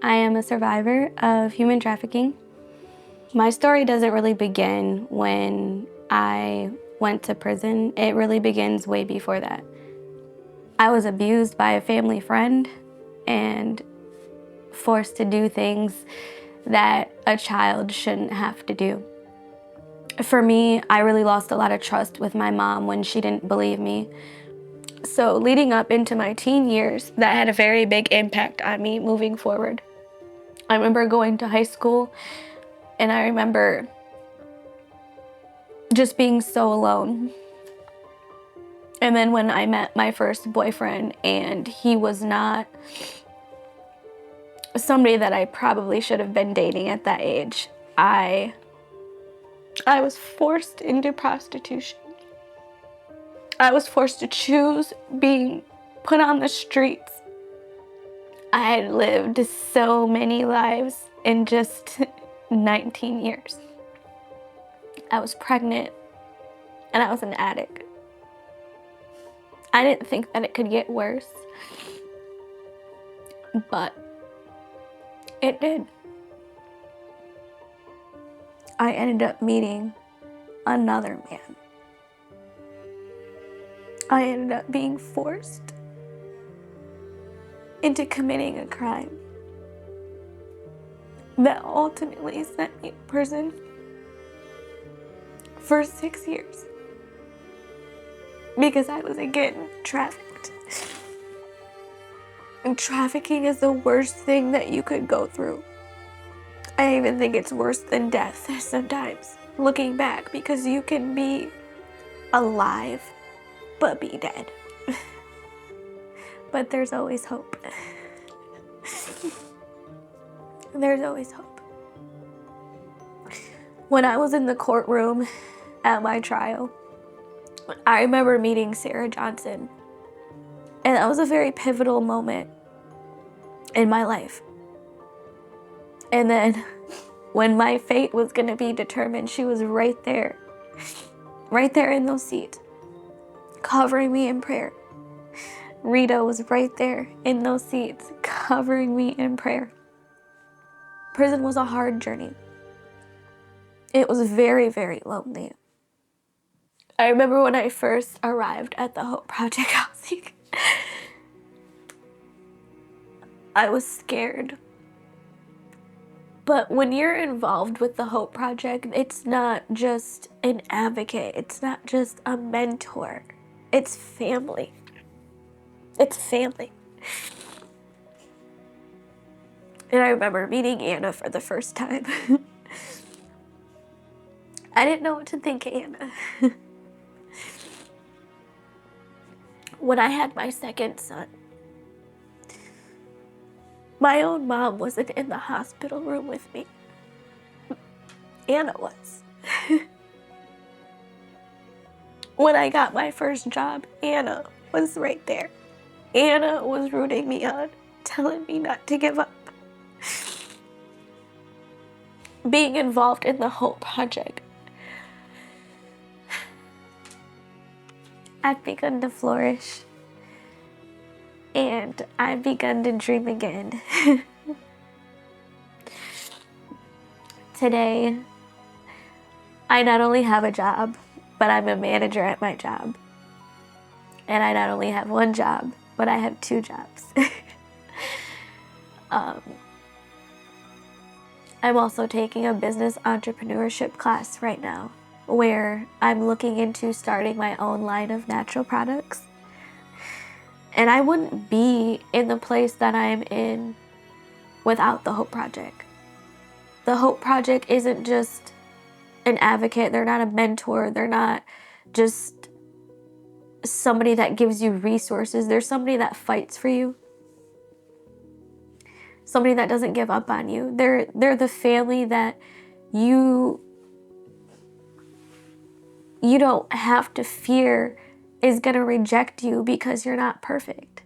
I am a survivor of human trafficking. My story doesn't really begin when I went to prison. It really begins way before that. I was abused by a family friend and forced to do things that a child shouldn't have to do. For me, I really lost a lot of trust with my mom when she didn't believe me. So leading up into my teen years, that had a very big impact on me moving forward. I remember going to high school and I remember just being so alone. And then when I met my first boyfriend, and he was not somebody that I probably should have been dating at that age, I was forced into prostitution. I was forced to choose being put on the streets. I had lived so many lives in just 19 years. I was pregnant and I was an addict. I didn't think that it could get worse, but it did. I ended up meeting another man. I ended up being forced into committing a crime that ultimately sent me to prison for 6 years because I was again trafficked. And trafficking is the worst thing that you could go through. I even think it's worse than death sometimes, looking back, because you can be alive but be dead. But there's always hope. There's always hope. When I was in the courtroom at my trial, I remember meeting Sarah Johnson, and that was a very pivotal moment in my life. And then when my fate was going to be determined, she was right there in those seats, covering me in prayer. Rita was right there in those seats, covering me in prayer. Prison was a hard journey. It was very, very lonely. I remember when I first arrived at the Hope Project housing, I was scared. But when you're involved with the Hope Project, it's not just an advocate, it's not just a mentor, it's family. It's family. And I remember meeting Anna for the first time. I didn't know what to think of Anna. When I had my second son, my own mom wasn't in the hospital room with me. Anna was. When I got my first job, Anna was right there. Anna was rooting me on, telling me not to give up. Being involved in the Hope Project, I've begun to flourish, and I've begun to dream again. Today, I not only have a job, but I'm a manager at my job. And I not only have one job, but I have 2 jobs. I'm also taking a business entrepreneurship class right now, where I'm looking into starting my own line of natural products. And I wouldn't be in the place that I'm in without the Hope Project. The Hope Project isn't just an advocate, they're not a mentor, they're not just somebody that gives you resources, they're somebody that fights for you. Somebody that doesn't give up on you. They're the family that you don't have to fear is gonna reject you because you're not perfect.